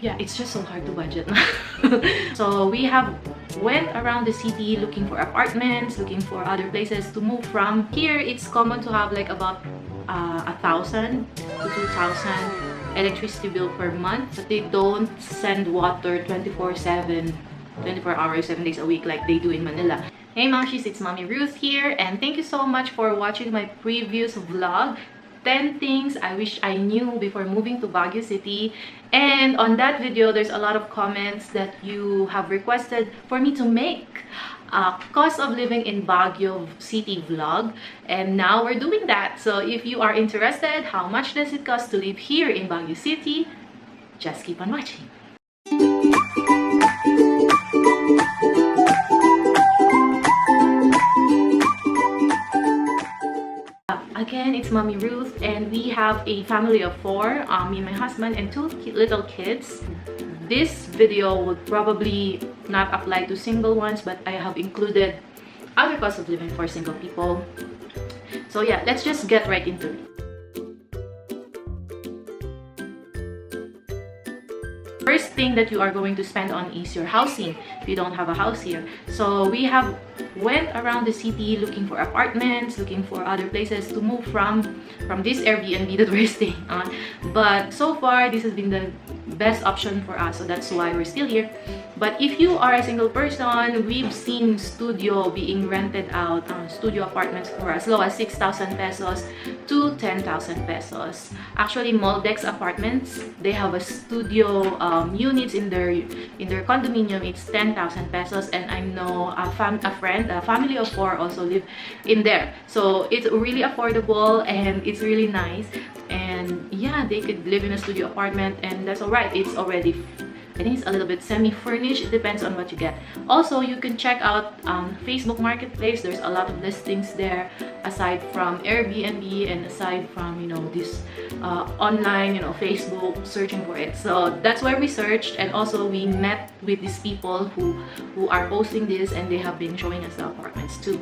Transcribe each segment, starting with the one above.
Yeah, it's just so hard to budget. So we have went around the city looking for apartments, looking for other places to move from. Here it's common to have like about 1,000 to 2,000 electricity bill per month, but they don't send water 24/7, 24 hours, 7 days a week like they do in Manila. Hey Momshies, it's Mommy Ruth here, and thank you so much for watching my previous vlog, 10 things I wish I knew before moving to Baguio City. And on that video, there's a lot of comments that you have requested for me to make a cost of living in Baguio City vlog, and now we're doing that. So if you are interested, how much does it cost to live here in Baguio City? Just keep on watching. Again, it's Mommy Ruth, and we have a family of 4, me and my husband and 2 little kids. This video would probably not apply to single ones, but I have included other costs of living for single people. So yeah, let's just get right into it. First thing that you are going to spend on is your housing if you don't have a house here. So we have went around the city looking for apartments, looking for other places to move from this Airbnb that we're staying on. But so far, this has been the best option for us, so that's why we're still here. But if you are a single person, we've seen studio being rented out, studio apartments for as low as 6,000 pesos to 10,000 pesos. Actually, Moldex apartments, they have a studio units in their condominium. It's 10,000 pesos, and I know a family of 4 also live in there. So it's really affordable and it's really nice. And yeah, they could live in a studio apartment, and that's all right. It's already, I think it's a little bit semi-furnished. It depends on what you get. Also, you can check out Facebook Marketplace. There's a lot of listings there, aside from Airbnb and aside from, you know, this online, you know, Facebook, searching for it. So that's where we searched, and also we met with these people who are posting this, and they have been showing us the apartments too.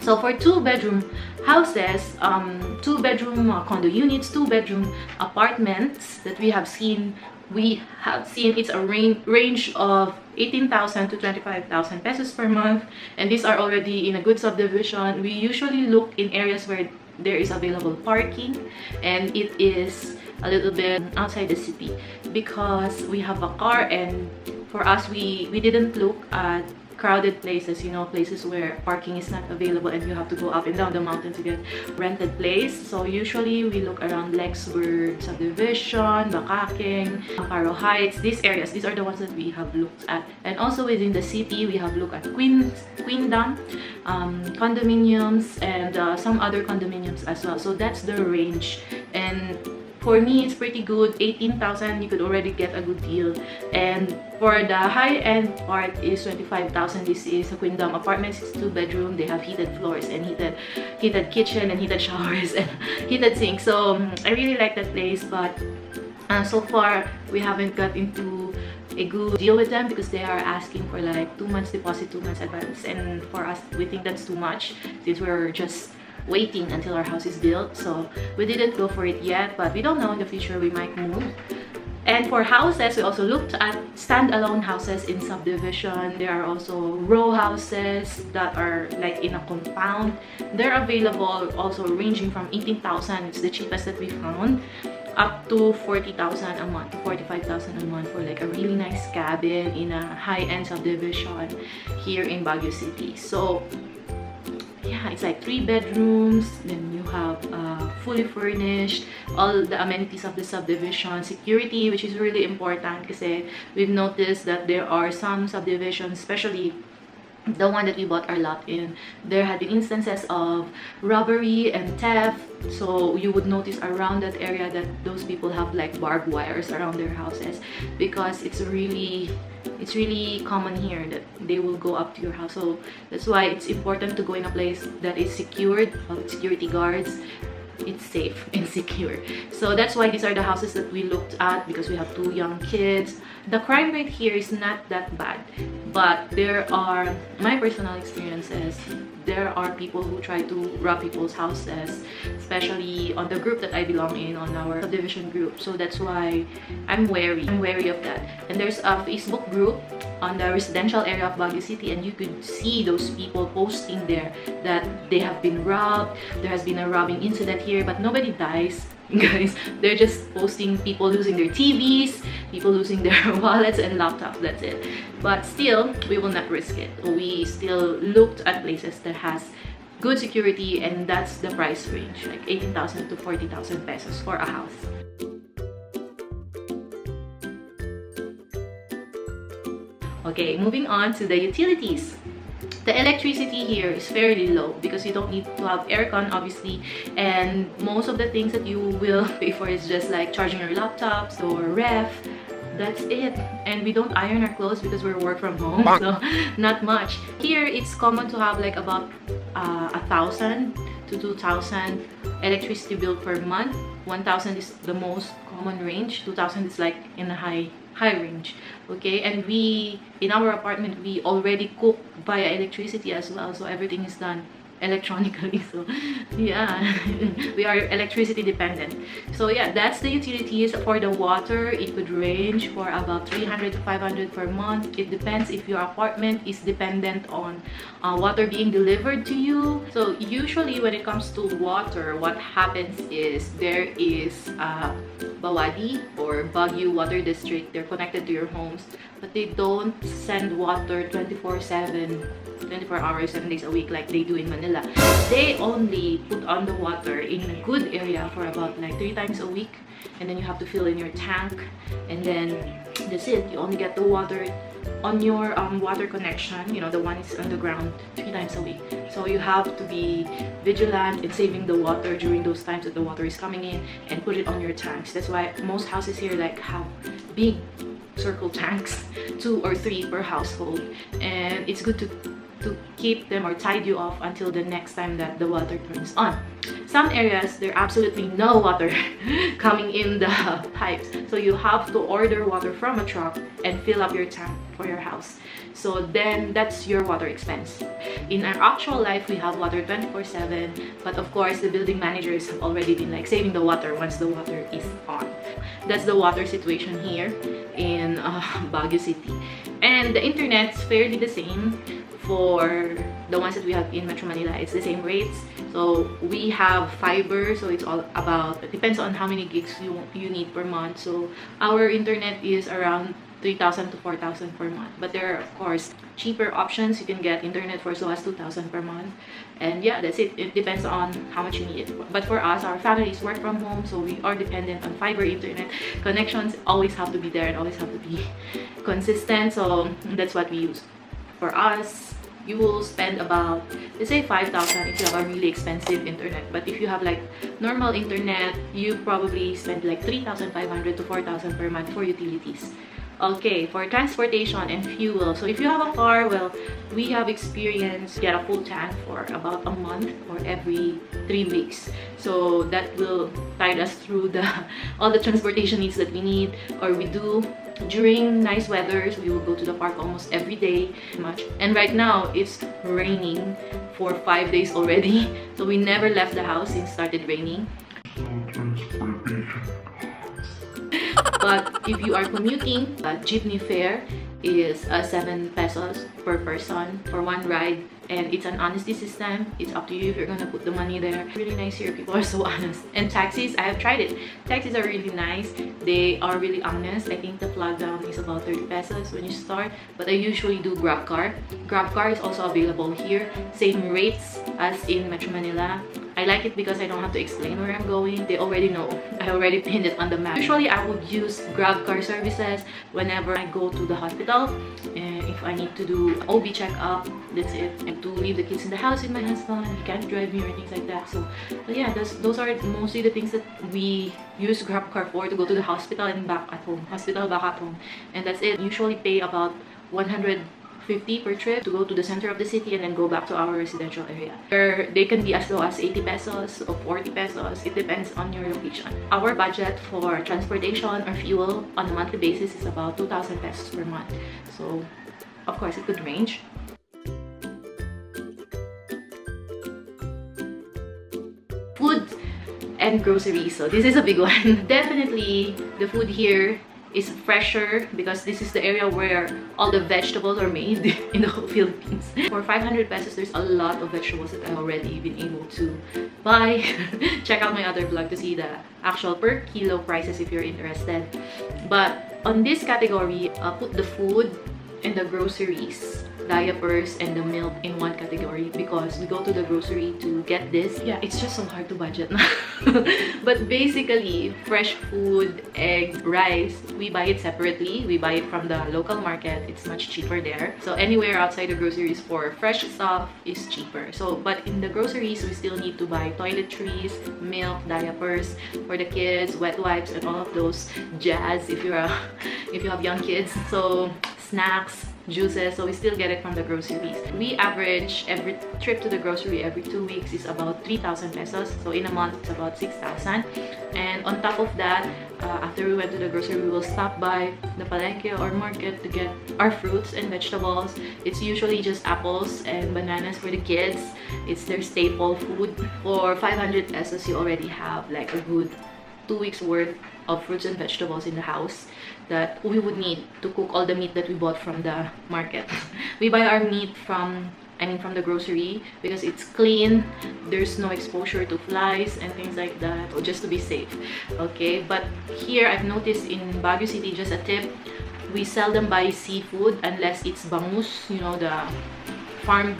So for 2-bedroom houses, 2-bedroom condo units, 2-bedroom apartments that we have seen it's a range of 18,000 to 25,000 pesos per month, and these are already in a good subdivision. We usually look in areas where there is available parking, and it is a little bit outside the city because we have a car, and for us, we didn't look at crowded places, you know, places where parking is not available and you have to go up and down the mountain to get rented place. So usually we look around Lexburg subdivision, Bakaking, Amparo Heights, these areas. These are the ones that we have looked at. And also within the city, we have looked at Queendom condominiums, and some other condominiums as well. So that's the range, and for me, it's pretty good. 18,000, you could already get a good deal. And for the high-end part is 25,000. This is a Queendom apartment. It's 2-bedroom. They have heated floors and heated kitchen and heated showers and heated sink. So I really like that place, but so far we haven't got into a good deal with them because they are asking for like 2 months deposit, 2 months advance. And for us, we think that's too much since we're just waiting until our house is built. So we didn't go for it yet, but we don't know, in the future we might move. And for houses, we also looked at standalone houses in subdivision. There are also row houses that are like in a compound. They're available also ranging from 18,000, it's the cheapest that we found, up to 40,000 a month, 45,000 a month for like a really nice cabin in a high-end subdivision here in Baguio City. So yeah, it's like 3 bedrooms, then you have fully furnished, all the amenities of the subdivision, security, which is really important because we've noticed that there are some subdivisions, especially the one that we bought our lot in, there had been instances of robbery and theft. So you would notice around that area that those people have like barbed wires around their houses, because it's really common here that they will go up to your house. So that's why it's important to go in a place that is secured, with security guards. It's safe and secure. So that's why these are the houses that we looked at, because we have 2 young kids. The crime rate here is not that bad. But there are, my personal experiences, there are people who try to rob people's houses, especially on the group that I belong in, on our subdivision group. So that's why I'm wary of that. And there's a Facebook group on the residential area of Baguio City, and you could see those people posting there that they have been robbed. There has been a robbing incident here, but nobody dies. Guys, they're just posting people losing their TVs, people losing their wallets and laptops, that's it. But still, we will not risk it. We still looked at places that has good security, and that's the price range, like 18,000 to 40,000 pesos for a house. Okay, moving on to the utilities. The electricity here is fairly low because you don't need to have aircon, obviously, and most of the things that you will pay for is just like charging your laptops or ref. That's it. And we don't iron our clothes because we're work from home, so not much. Here it's common to have like about 1,000 to 2,000 electricity bill per month. 1,000 is the most common range. 2,000 is like in a high range. Okay, and we in our apartment we already cook via electricity as well, so everything is done electronically. So yeah, we are electricity dependent. So yeah, that's the utilities. For the water, it could range for about 300 to 500 per month. It depends if your apartment is dependent on water being delivered to you. So usually when it comes to water, what happens is there is Bawadi or Baguio Water District. They're connected to your homes, but they don't send water 24/7, 24 hours, 7 days a week like they do in Manila. They only put on the water in a good area for about like 3 times a week, and then you have to fill in your tank, and then that's it. You only get the water on your water connection, you know, the one is underground, 3 times a week. So you have to be vigilant in saving the water during those times that the water is coming in, and put it on your tanks. That's why most houses here like have big circle tanks, 2 or 3 per household, and it's good to keep them or tide you off until the next time that the water turns on. Some areas, there absolutely no water coming in the pipes, so you have to order water from a truck and fill up your tank for your house. So then that's your water expense. In our actual life, we have water 24/7, but of course the building managers have already been like saving the water once the water is on. That's the water situation here in Baguio City. And the internet's fairly the same. For the ones that we have in Metro Manila, it's the same rates. So we have fiber, so it's all about, it depends on how many gigs you need per month. So our internet is around 3,000 to 4,000 per month, but there are of course cheaper options. You can get internet for as low as 2,000 per month, and yeah, that's it. It depends on how much you need it. But for us, our families work from home, so we are dependent on fiber internet. Connections always have to be there and always have to be consistent, so that's what we use. For us, you will spend about, let's say 5,000 if you have a really expensive internet. But if you have like normal internet, you probably spend like 3,500 to 4,000 per month for utilities. Okay, for transportation and fuel. So if you have a car, well, we have experience get a full tank for about a month or every 3 weeks. So that will tide us through all the transportation needs that we need or we do. During nice weathers, we will go to the park almost every day. And right now, it's raining for 5 days already. So we never left the house since it started raining. But if you are commuting, jeepney fare is 7 pesos per person for one ride, and it's an honesty system. It's up to you if you're gonna put the money there. Really nice here, people are so honest. And taxis, I have tried it. Taxis are really nice. They are really honest. I think the flag down is about 30 pesos when you start, but I usually do Grab car. Grab car is also available here. Same rates as in Metro Manila. I like it because I don't have to explain where I'm going. They already know. I already pinned it on the map. Usually I would use Grab car services whenever I go to the hospital. And if I need to do OB checkup, that's it. And to leave the kids in the house with my husband, he can't drive me or things like that. So, but yeah, those are mostly the things that we use Grab car for, to go to the hospital and back at home. Hospital, back at home. And that's it. Usually pay about 150 per trip to go to the center of the city and then go back to our residential area. They can be as low as 80 pesos or 40 pesos. It depends on your location. Our budget for transportation or fuel on a monthly basis is about 2,000 pesos per month. So of course, it could range. Food and groceries. So this is a big one. Definitely the food here is fresher because this is the area where all the vegetables are made in the whole Philippines. For 500 pesos, there's a lot of vegetables that I've already been able to buy. Check out my other vlog to see the actual per kilo prices if you're interested. But on this category, I'll put the food and the groceries, diapers, and the milk in one category because we go to the grocery to get this. Yeah, it's just so hard to budget now. But basically, fresh food, eggs, rice, we buy it separately. We buy it from the local market. It's much cheaper there. So anywhere outside the groceries for fresh stuff is cheaper. So, but in the groceries, we still need to buy toiletries, milk, diapers for the kids, wet wipes, and all of those jazz if you have young kids. So snacks, juices, so we still get it from the groceries. We average every trip to the grocery every 2 weeks is about 3,000 pesos. So in a month, it's about 6,000. And on top of that, after we went to the grocery, we will stop by the palengke or market to get our fruits and vegetables. It's usually just apples and bananas for the kids. It's their staple food. For 500 pesos, you already have like a good 2 weeks worth of fruits and vegetables in the house that we would need to cook all the meat that we bought from the market. We buy our meat from the grocery because it's clean, there's no exposure to flies and things like that, or just to be safe. Okay, but here I've noticed in Baguio City, just a tip, we seldom buy seafood unless it's bangus, you know, the farmed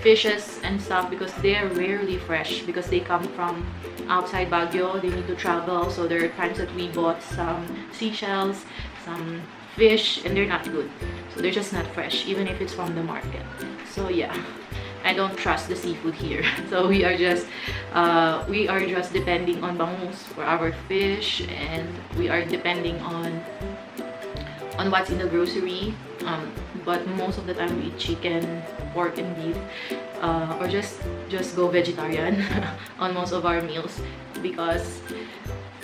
fishes and stuff, because they're rarely fresh because they come from outside Baguio. They need to travel, so there are times that we bought some seashells, some fish, and they're not good, so they're just not fresh even if it's from the market. So yeah, I don't trust the seafood here. So we are just depending on bangus for our fish, and we are depending on what's in the grocery. But most of the time we eat chicken, pork, and beef, or just go vegetarian on most of our meals because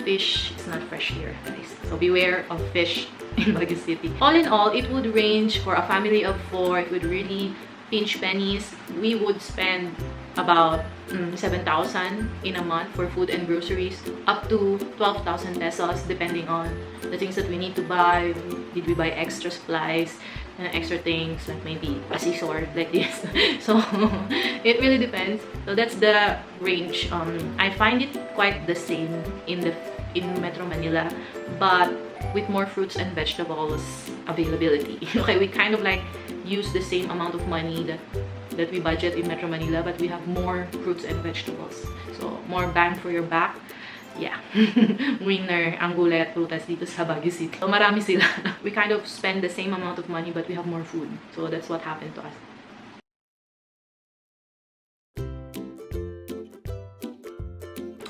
fish is not fresh here, guys. So beware of fish in Baguio City. All in all, it would range for a family of 4. It would really pinch pennies. We would spend about 7,000 in a month for food and groceries, up to 12,000 pesos depending on the things that we need to buy. Did we buy extra supplies and extra things like maybe a scissor like this? So it really depends. So that's the range. I find it quite the same in Metro Manila, but with more fruits and vegetables availability. Okay, we kind of like use the same amount of money that we budget in Metro Manila, but we have more fruits and vegetables. So more bang for your buck. Yeah. Winner ang gulay at prutas dito sa Baguio City. So marami sila. We kind of spend the same amount of money, but we have more food. So that's what happened to us.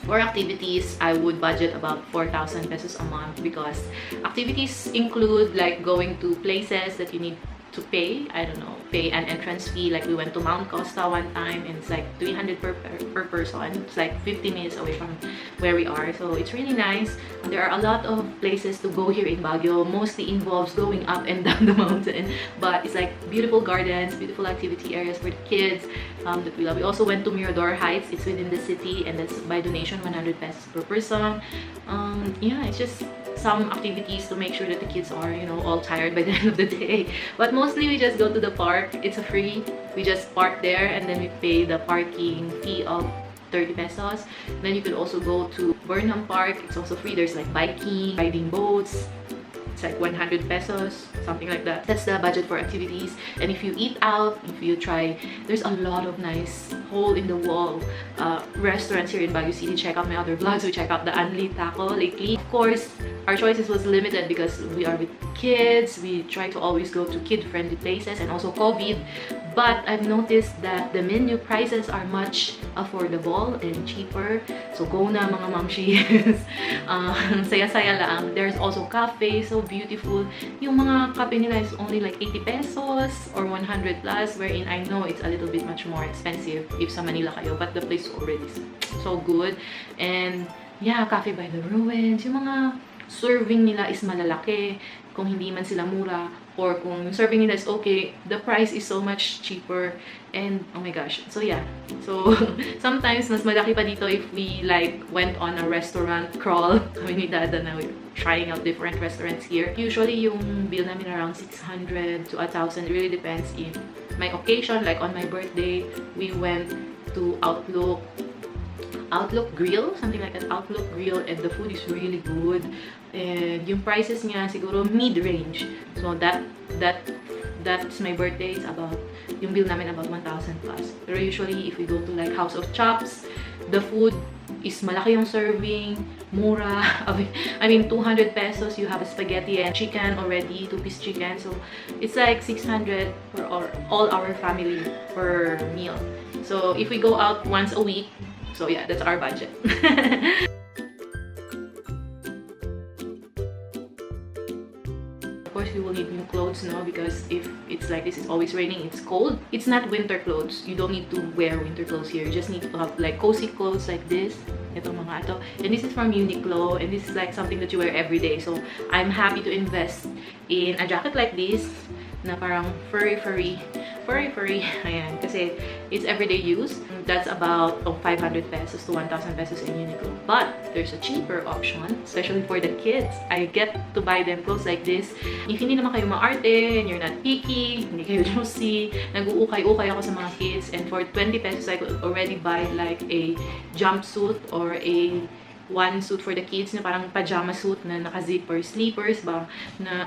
For activities, I would budget about 4,000 pesos a month because activities include like going to places that you need to pay. I don't know, pay an entrance fee. Like we went to Mount Costa one time and it's like 300 per person. It's like 50 minutes away from where we are, so it's really nice. There are a lot of places to go here in Baguio. Mostly involves going up and down the mountain, but it's like beautiful gardens, beautiful activity areas for the kids that we love. We also went to Mirador Heights. It's within the city and that's by donation, 100 pesos per person. Yeah, it's just some activities to make sure that the kids are, you know, all tired by the end of the day. But mostly we just go to the park. It's a free. We just park there and then we pay the parking fee of 30 pesos. Then you could also go to Burnham Park. It's also free. There's like biking, riding boats. It's like 100 pesos, something like that. That's the budget for activities. And if you eat out, if you try, there's a lot of nice hole-in-the-wall restaurants here in Baguio City. Check out my other vlogs. We check out the Anli Taco lately. Of course, our choices was limited because we are with kids. We try to always go to kid-friendly places and also COVID. But I've noticed that the menu prices are much affordable and cheaper. So go na mga Momshies. Saya-saya lang. There's also cafe, so beautiful. Yung mga cafe nila is only like 80 pesos or 100 plus, wherein I know it's a little bit much more expensive if sa Manila kayo, but the place is already so good. And yeah, Cafe by the Ruins, yung mga serving nila is malalaki. kung hindi man sila mura, or kung yung serving nila is okay, the price is so much cheaper. And oh my gosh, so yeah, so sometimes mas malaki pa dito if we like went on a restaurant crawl kami ni Dada na we're trying out different restaurants here. Usually yung bill namin around 600 to 1,000. It really depends if my occasion, like on my birthday we went to Outlook Grill, something like that, Outlook Grill, and the food is really good. And yung prices niya siguro mid-range. So that's my birthday. It's about, yung bill namin about 1,000 plus. Pero usually if we go to like House of Chops, the food is malaki yung serving, mura. I mean 200 pesos you have a spaghetti and chicken already, 2-piece chicken. So it's like 600 for all our family per meal. So if we go out once a week, so yeah, that's our budget. Of course, we will need new clothes now because if it's like this, it's always raining, it's cold. It's not winter clothes. You don't need to wear winter clothes here. You just need to have like cozy clothes like this. Itong mga ito. And this is from Uniqlo, and this is like something that you wear every day. So I'm happy to invest in a jacket like this na parang furry, ayan, kasi it's everyday use. That's about 500 pesos to 1,000 pesos in Uniqlo. But there's a cheaper option, especially for the kids. I get to buy them clothes like this. If hindi naman kayo maarte and you're not picky, hindi kayo juicy, nag-uukay-ukay ako sa mga kids, and for 20 pesos I could already buy like a jumpsuit or a one suit for the kids na parang pajama suit na naka-zipper, sleepers ba, na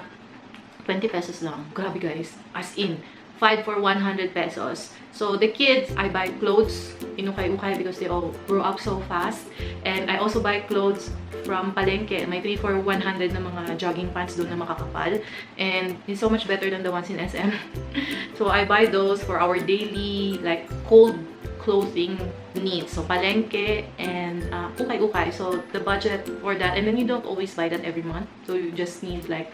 20 pesos lang. Grabe guys. As in, 5 for 100 pesos. So the kids, I buy clothes inukay-ukay because they all grow up so fast. And I also buy clothes from palengke. May 3 for 100 na mga jogging pants doon na makakapal. And it's so much better than the ones in SM. So I buy those for our daily, like, cold clothing needs. So palengke and ukay-ukay. So the budget for that, and then you don't always buy that every month. So you just need like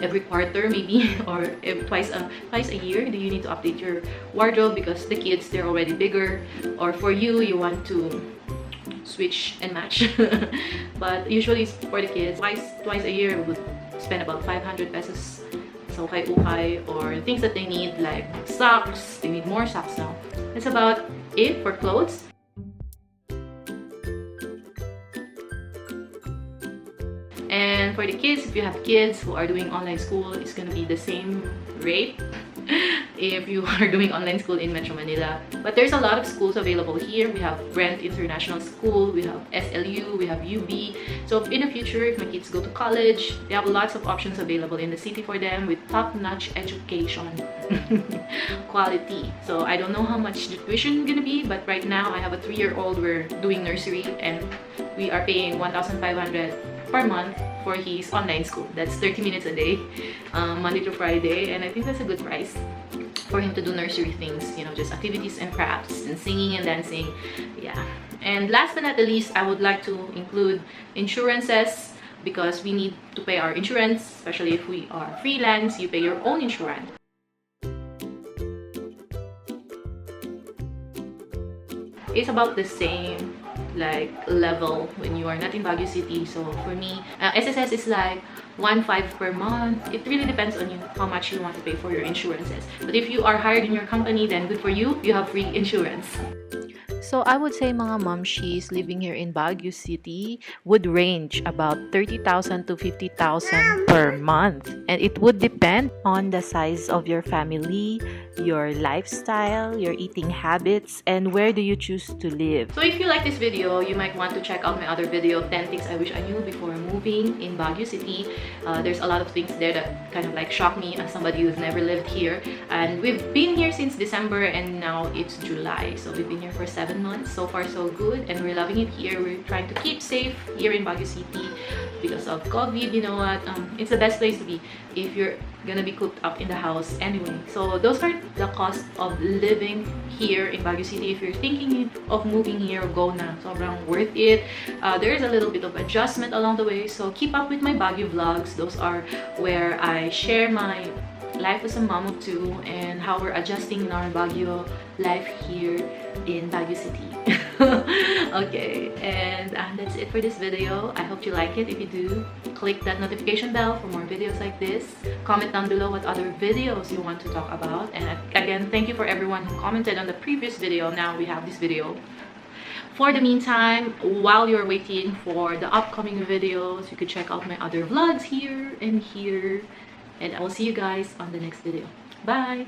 every quarter maybe, or twice a year. Do you need to update your wardrobe because the kids, they're already bigger, or for you, you want to switch and match. But usually for the kids, twice a year we would spend about 500 pesos. So ukay-ukay, or things that they need like socks. They need more socks now. That's about it for clothes. And for the kids, if you have kids who are doing online school, it's gonna be the same rate if you are doing online school in Metro Manila. But there's a lot of schools available here. We have Brent International School, we have SLU, we have UB. So in the future, if my kids go to college, they have lots of options available in the city for them with top-notch education. Quality. So I don't know how much the tuition is gonna be, but right now I have a 3-year-old. We're doing nursery and we are paying 1,500 per month for his online school. That's 30 minutes a day, Monday to Friday, and I think that's a good price for him to do nursery things, you know, just activities and crafts and singing and dancing. Yeah. And last but not the least, I would like to include insurances, because we need to pay our insurance, especially if we are freelance. You pay your own insurance. It's about the same like level when you are not in Baguio City. So for me, SSS is like 1.5 per month. It really depends on you how much you want to pay for your insurances. But if you are hired in your company, then good for you. You have free insurance. So I would say mga momshies living here in Baguio City would range about 30,000 to 50,000 per month. And it would depend on the size of your family, your lifestyle, your eating habits, and where do you choose to live. So if you like this video, you might want to check out my other video, 10 things I wish I knew before moving in Baguio City. There's a lot of things there that kind of like shocked me as somebody who's never lived here. And we've been here since December and now it's July. So we've been here for 7 months. So far so good, and we're loving it here. We're trying to keep safe here in Baguio City because of COVID. You know what, it's the best place to be if you're gonna be cooped up in the house anyway. So those are the cost of living here in Baguio City. If you're thinking of moving here, go na. Sobrang worth it. There is a little bit of adjustment along the way, so keep up with my Baguio vlogs. Those are where I share my life as a mom of 2 and how we're adjusting in our Baguio life here in Baguio City. Okay, and that's it for this video. I hope you like it. If you do, click that notification bell for more videos like this. Comment down below what other videos you want to talk about. And again, thank you for everyone who commented on the previous video. Now we have this video. For the meantime, while you're waiting for the upcoming videos, you could check out my other vlogs here and here. And I will see you guys on the next video. Bye!